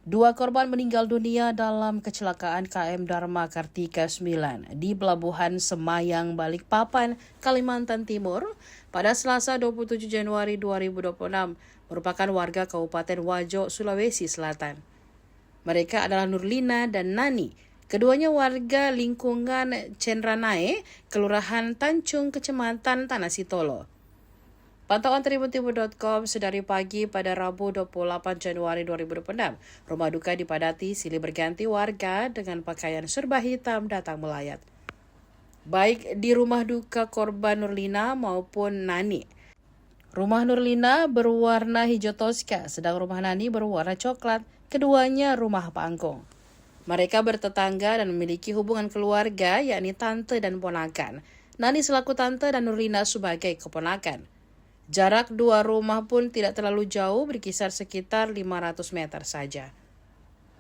Dua korban meninggal dunia dalam kecelakaan KM Dharma Kartika 9 di Pelabuhan Semayang, Balikpapan, Kalimantan Timur pada Selasa 27 Januari 2026 merupakan warga Kabupaten Wajo, Sulawesi Selatan. Mereka adalah Nurlina dan Nani. Keduanya warga lingkungan Cenranae, Kelurahan Tancung, Kecamatan Tanah Sitolo. Pantauan tribuntimur.com sedari pagi pada Rabu 28 Januari 2026, rumah duka dipadati silih berganti warga dengan pakaian serba hitam datang melayat. Baik di rumah duka korban Nurlina maupun Nani. Rumah Nurlina berwarna hijau toska, sedang rumah Nani berwarna coklat, keduanya rumah panggung. Mereka bertetangga dan memiliki hubungan keluarga, yakni tante dan ponakan. Nani selaku tante dan Nurlina sebagai keponakan. Jarak dua rumah pun tidak terlalu jauh, berkisar sekitar 500 meter saja.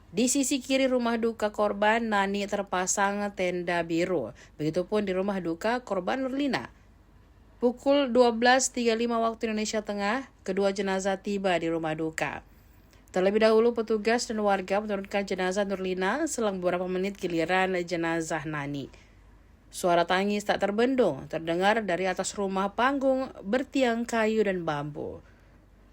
Di sisi kiri rumah duka korban, Nani terpasang tenda biru. Begitupun di rumah duka korban Nurlina. Pukul 12.35 waktu Indonesia Tengah, kedua jenazah tiba di rumah duka. Terlebih dahulu petugas dan warga menurunkan jenazah Nurlina, selang beberapa menit giliran jenazah Nani. Suara tangis tak terbendung terdengar dari atas rumah panggung bertiang kayu dan bambu.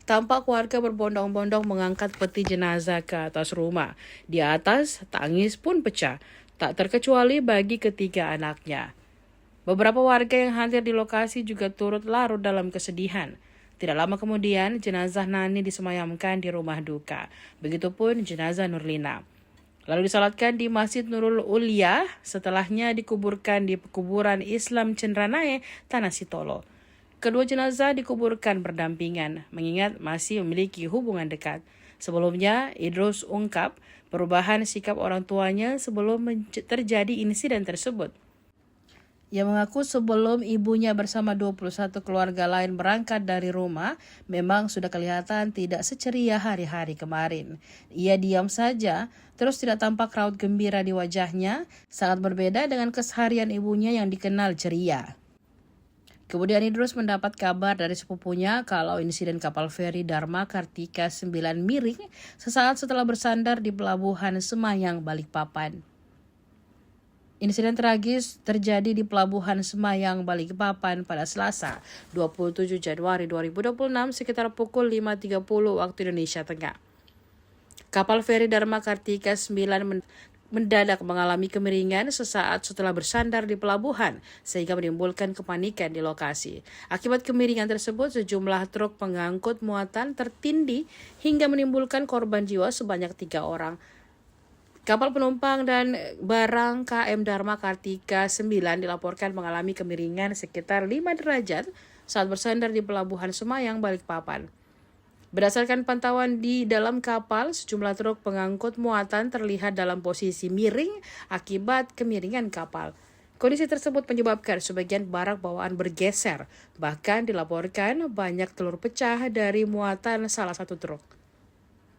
Tampak warga berbondong-bondong mengangkat peti jenazah ke atas rumah. Di atas, tangis pun pecah, tak terkecuali bagi ketiga anaknya. Beberapa warga yang hadir di lokasi juga turut larut dalam kesedihan. Tidak lama kemudian, jenazah Nani disemayamkan di rumah duka. Begitupun jenazah Nurlina. Lalu disalatkan di Masjid Nurul Ulia, setelahnya dikuburkan di kuburan Islam Cenranae, Tanah Sitolo. Kedua jenazah dikuburkan berdampingan, mengingat masih memiliki hubungan dekat. Sebelumnya, Idrus ungkap perubahan sikap orang tuanya sebelum terjadi insiden tersebut. Ia mengaku sebelum ibunya bersama 21 keluarga lain berangkat dari rumah, memang sudah kelihatan tidak seceria hari-hari kemarin. Ia diam saja, terus tidak tampak raut gembira di wajahnya, sangat berbeda dengan keseharian ibunya yang dikenal ceria. Kemudian Idrus mendapat kabar dari sepupunya kalau insiden kapal feri Dharma Kartika 9 miring sesaat setelah bersandar di Pelabuhan Semayang, Balikpapan. Insiden tragis terjadi di Pelabuhan Semayang, Balikpapan pada Selasa, 27 Januari 2026 sekitar pukul 5.30 waktu Indonesia Tengah. Kapal feri Dharma Kartika 9 mendadak mengalami kemiringan sesaat setelah bersandar di pelabuhan, sehingga menimbulkan kepanikan di lokasi. Akibat kemiringan tersebut, sejumlah truk pengangkut muatan tertindih hingga menimbulkan korban jiwa sebanyak 3 orang. Kapal penumpang dan barang KM Dharma Kartika 9 dilaporkan mengalami kemiringan sekitar 5 derajat saat bersandar di Pelabuhan Semayang, Balikpapan. Berdasarkan pantauan di dalam kapal, sejumlah truk pengangkut muatan terlihat dalam posisi miring akibat kemiringan kapal. Kondisi tersebut menyebabkan sebagian barang bawaan bergeser, bahkan dilaporkan banyak telur pecah dari muatan salah satu truk.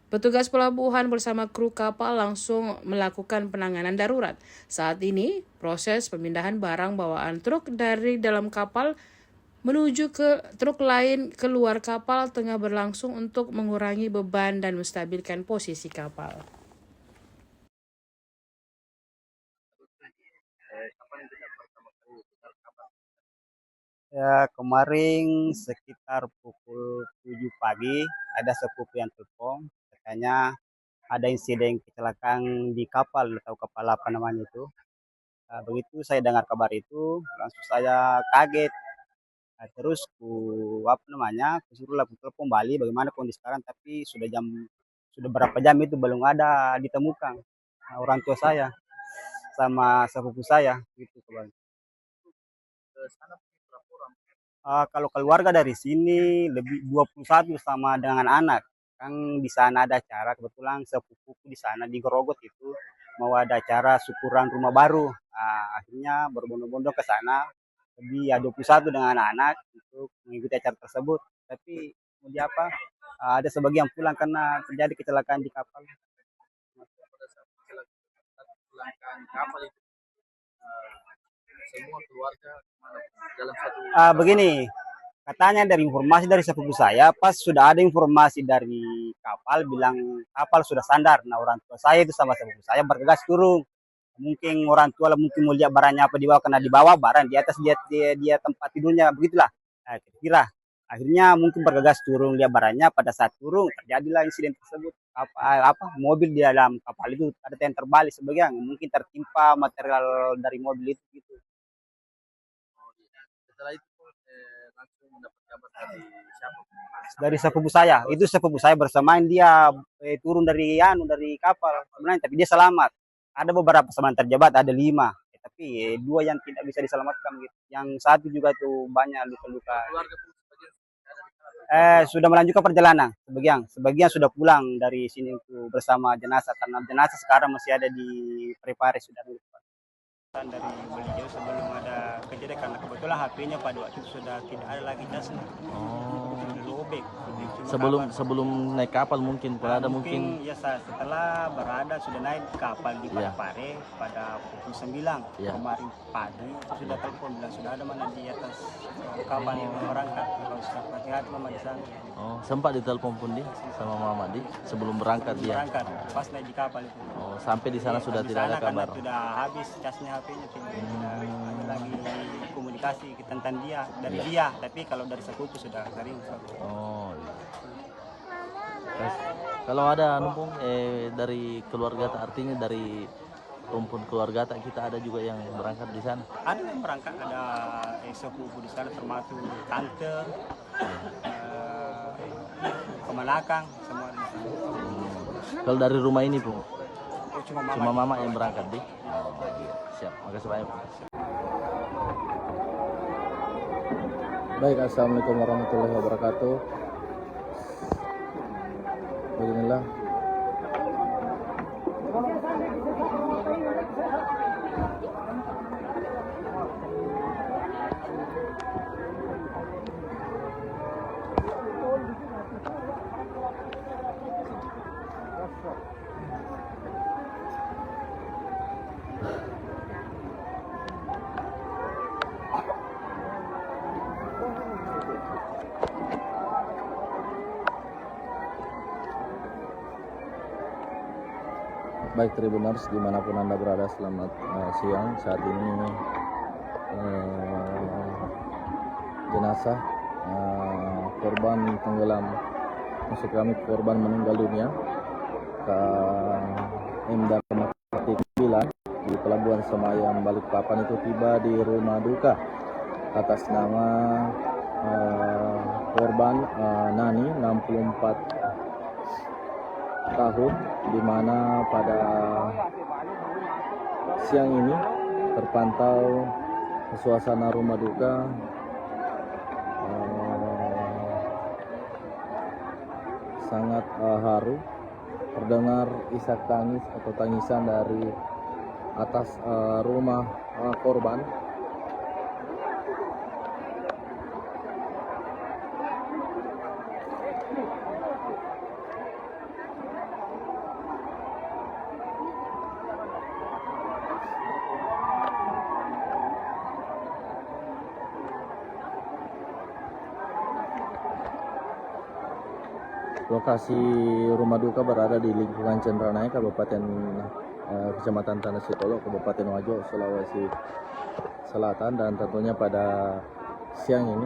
Petugas pelabuhan bersama kru kapal langsung melakukan penanganan darurat. Saat ini, proses pemindahan barang bawaan truk dari dalam kapal menuju ke truk lain keluar kapal tengah berlangsung untuk mengurangi beban dan menstabilkan posisi kapal. Ya, kemarin sekitar pukul 7 pagi ada sepupu yang telepon, katanya ada insiden kecelakaan di kapal atau kapal apa namanya itu. Begitu saya dengar kabar itu, langsung saya kaget. Terus apa namanya, kusuruh aku telepon Bali bagaimana kondisi sekarang, tapi sudah berapa jam itu belum ada ditemukan. Orang tua saya sama sepupu saya gitu kabar. Kalau keluarga dari sini lebih 21 sama dengan anak. Kan di sana ada acara, kebetulan sepupuku di sana di Grogot itu mau ada acara syukuran rumah baru. Akhirnya berbondong-bondong ke sana. Lebih ya 21 dengan anak untuk mengikuti acara tersebut. Tapi mau di apa? Ada sebagian pulang karena terjadi kecelakaan di kapal. Kecelakaan kapal itu semua keluarga dalam satu Begini, katanya dari informasi dari sepupu saya, pas sudah ada informasi dari kapal bilang kapal sudah sandar. Nah orang tua saya itu sama sepupu saya bergegas turun. Mungkin orang tua lah mungkin mau lihat barangnya apa di bawah, karena di bawah barang di atas dia tempat tidurnya begitulah. Nah, kira-kira akhirnya mungkin bergegas turun lihat barangnya. Pada saat turun terjadilah insiden tersebut. Apa mobil di dalam kapal itu ada yang terbalik sebagian, mungkin tertimpa material dari mobil itu gitu. Setelah itu langsung mendapat kabar dari siapa? Dari sepupu saya, itu sepupu saya bersamaan dia turun dari kapal sebenarnya, tapi dia selamat. Ada beberapa teman terjabat, ada 5, tapi 2 yang tidak bisa diselamatkan gitu. Yang satu juga tuh banyak luka-luka. Keluarga pun sebagian ada di sana. Sudah melanjutkan perjalanan, sebagian sudah pulang dari sini itu bersama jenazah, karena jenazah sekarang masih ada di Parepare sudah. Dari beliau sebelum ada kejadian, karena kebetulan HP-nya pada waktu itu sudah tidak ada lagi jasnya. Oh. Sudah lobek. Sebelum naik kapal mungkin kalau ada mungkin ya setelah berada sudah naik kapal di Iya. Parepare pada pukul 9 Iya. kemarin pagi itu sudah telepon bilang sudah ada mana di atas kapal yang berangkat, kalau sudah hati-hati mama di sana. oh sempat ditelepon pun dia sama Mama Di sebelum berangkat dia. Berangkat pas naik di kapal itu. Oh, sampai di sana sudah Di tidak ada sana karena kabar. sudah habis casnya HP-nya, tidak ada lagi komunikasi tentang dia dari dia, tapi kalau dari sepupu sudah sering. Oh. Iya. Terus, kalau ada numpung dari keluarga tak, artinya dari rumpun keluarga tak kita ada juga yang berangkat di sana. Ada yang berangkat, ada sepupu di sana termasuk tante, kemanakang, semua di sana. Kalau dari rumah ini pun Cuma Mama yang berangkat di. Siap, makasih banyak. Baik, assalamualaikum warahmatullahi wabarakatuh. Beginilah baik Tribuners dimanapun Anda berada, selamat siang. Saat ini jenazah korban tenggelam, maksud kami korban meninggal dunia KM Dharma Kartika 9 di Pelabuhan Semayang Balikpapan itu tiba di rumah duka atas nama korban Nani 64 tahun, di mana pada siang ini terpantau suasana rumah duka sangat haru, terdengar isak tangis atau tangisan dari atas rumah korban. Lokasi rumah duka berada di lingkungan Cendranaya, Kabupaten Kecamatan Tanah Sitolo, Kabupaten Wajo, Sulawesi Selatan. Dan tentunya pada siang ini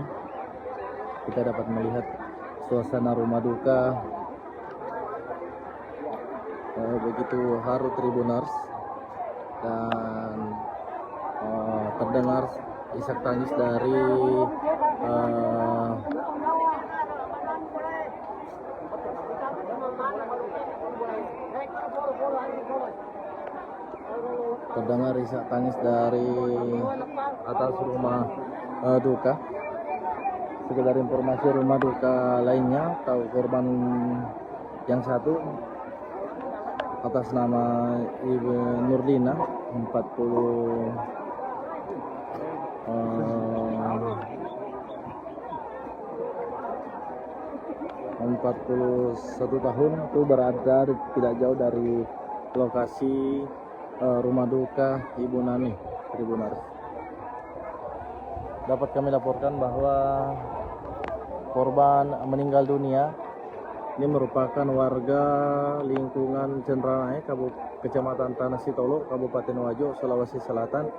kita dapat melihat suasana rumah duka begitu haru Tribuners, dan terdengar isak tangis dari atas rumah duka. Sekedar informasi, rumah duka lainnya atau korban yang satu atas nama Ibu Nurdina 41 tahun itu berada tidak jauh dari lokasi rumah duka Ibu Nani. Tribuners, dapat kami laporkan bahwa korban meninggal dunia ini merupakan warga lingkungan Cenderanai, Kecamatan Tanah Sitolo, Kabupaten Wajo, Sulawesi Selatan,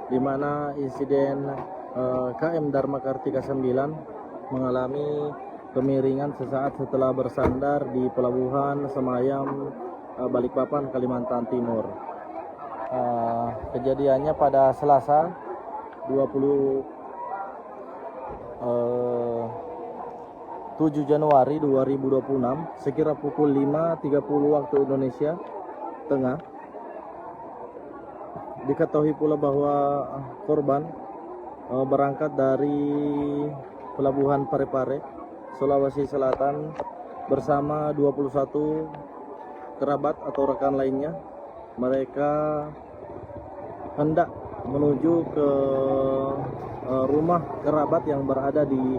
di mana insiden KM Dharma Kartika 9 mengalami kemiringan sesaat setelah bersandar di Pelabuhan Semayam, Balikpapan, Kalimantan Timur. Kejadiannya pada Selasa 7 Januari 2026 sekira pukul 5.30 waktu Indonesia Tengah. Diketahui pula bahwa korban berangkat dari Pelabuhan Parepare, Sulawesi Selatan bersama 21 kerabat atau rekan lainnya. Mereka hendak menuju ke rumah kerabat yang berada di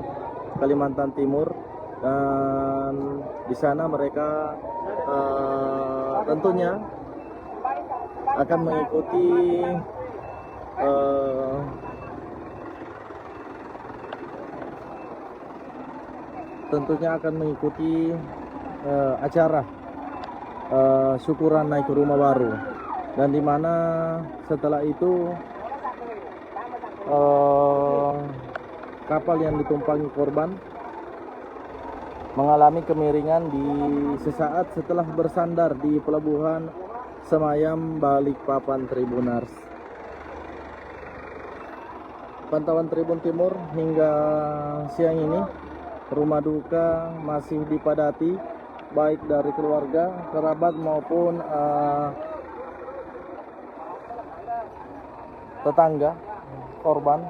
Kalimantan Timur, dan di sana mereka tentunya akan mengikuti acara syukuran naik ke rumah baru, dan di mana setelah itu kapal yang ditumpangi korban mengalami kemiringan di sesaat setelah bersandar di Pelabuhan Semayam, Balikpapan, Tribunars. Pantauan Tribun Timur hingga siang ini, rumah duka masih dipadati baik dari keluarga, kerabat maupun tetangga korban.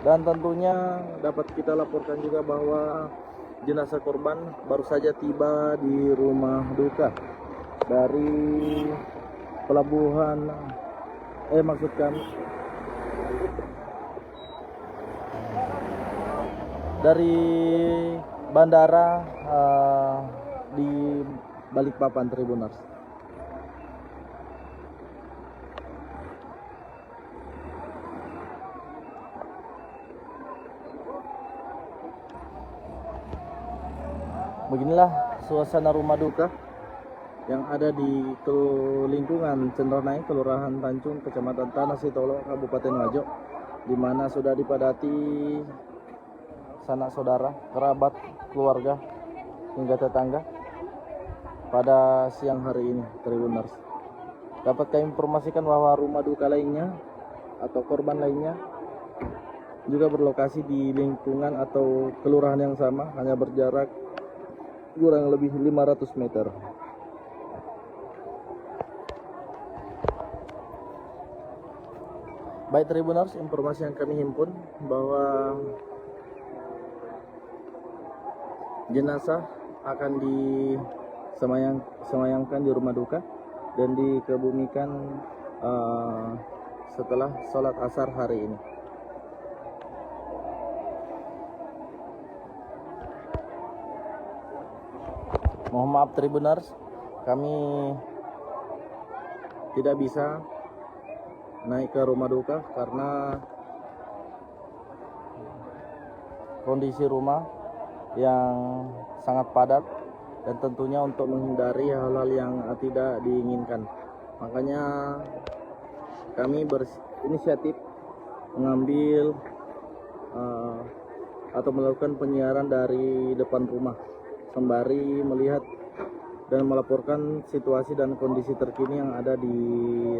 Dan tentunya dapat kita laporkan juga bahwa jenazah korban baru saja tiba di rumah duka dari pelabuhan dari bandara di Balikpapan, Tribunars. Beginilah suasana rumah duka yang ada di lingkungan Cenderanai, Kelurahan Tanjung, Kecamatan Tanah Sitolo, Kabupaten Wajo, di mana sudah dipadati sanak saudara, kerabat, keluarga, hingga tetangga pada siang hari ini, Tribuners. Dapat kami informasikan bahwa rumah duka lainnya atau korban lainnya juga berlokasi di lingkungan atau kelurahan yang sama, hanya berjarak kurang lebih 500 meter. Baik Tribuners, informasi yang kami himpun bahwa jenazah akan disemayamkan di rumah duka dan dikebumikan setelah sholat asar hari ini. Mohon maaf Tribuners, kami tidak bisa naik ke rumah duka karena kondisi rumah yang sangat padat, dan tentunya untuk menghindari hal-hal yang tidak diinginkan. Makanya kami berinisiatif mengambil atau melakukan penyiaran dari depan rumah, sembari melihat dan melaporkan situasi dan kondisi terkini yang ada di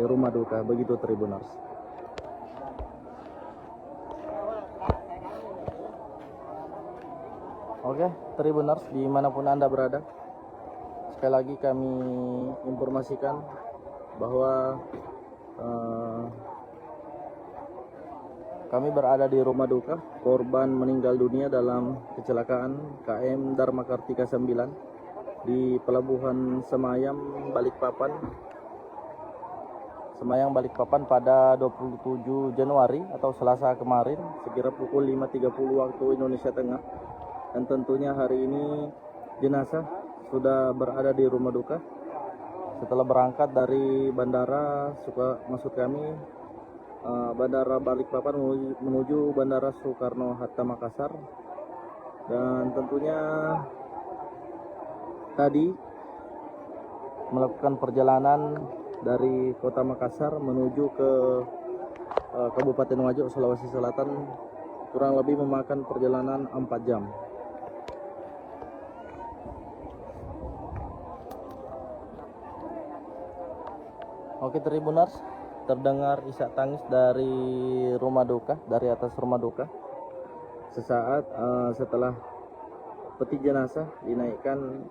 rumah duka. Begitu Tribuners. Oke, Tribuners dimanapun Anda berada, sekali lagi kami informasikan bahwa kami berada di rumah duka korban meninggal dunia dalam kecelakaan KM Dharma Kartika 9 di Pelabuhan Semayam, Balikpapan pada 27 Januari atau Selasa kemarin sekira pukul 5.30 waktu Indonesia Tengah. Dan tentunya hari ini jenazah sudah berada di rumah duka setelah berangkat dari bandara Bandara Balikpapan menuju Bandara Soekarno-Hatta Makassar, dan tentunya tadi melakukan perjalanan dari kota Makassar menuju ke Kabupaten Wajo, Sulawesi Selatan, kurang lebih memakan perjalanan 4 jam. Oke Tribuners, terdengar isak tangis dari rumah duka, dari atas rumah duka. Sesaat setelah peti jenazah dinaikkan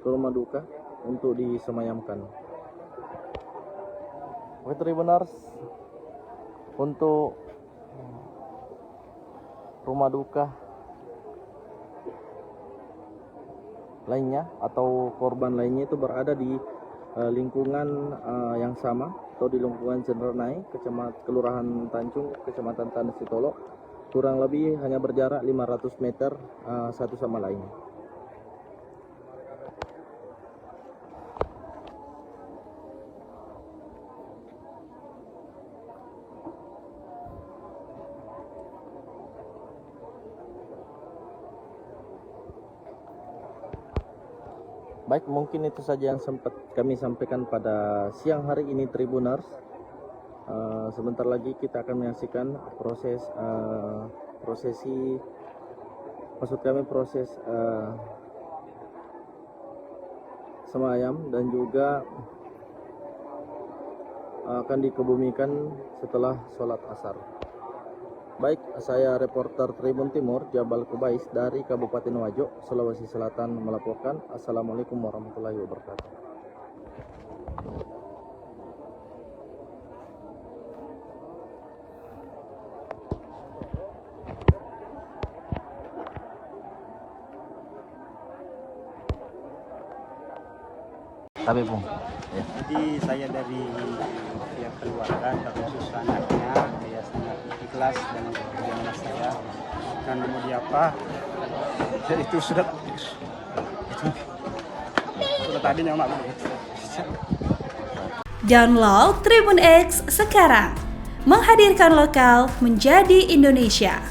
ke rumah duka untuk disemayamkan. Oke Tribuners, untuk rumah duka lainnya atau korban lainnya itu berada di lingkungan yang sama atau di lingkungan Cendranai, Kelurahan Tanjung, Kecamatan Tanah Sitolo, kurang lebih hanya berjarak 500 meter satu sama lain. Baik, mungkin itu saja yang sempat kami sampaikan pada siang hari ini Tribuners. Sebentar lagi kita akan menyaksikan proses semayam dan juga akan dikebumikan setelah sholat asar. Baik, saya reporter Tribun Timur Jabal Kubais dari Kabupaten Wajo, Sulawesi Selatan melaporkan. Assalamualaikum warahmatullahi wabarakatuh. Tapi Bung, ya. Jadi saya dari pihak keluarga, terkhusus anaknya, saya sangat ikhlas dengan perjalanan saya. Karena mau diapa, jadi itu sudah tadinya mak. Download Tribun X sekarang, menghadirkan lokal menjadi Indonesia.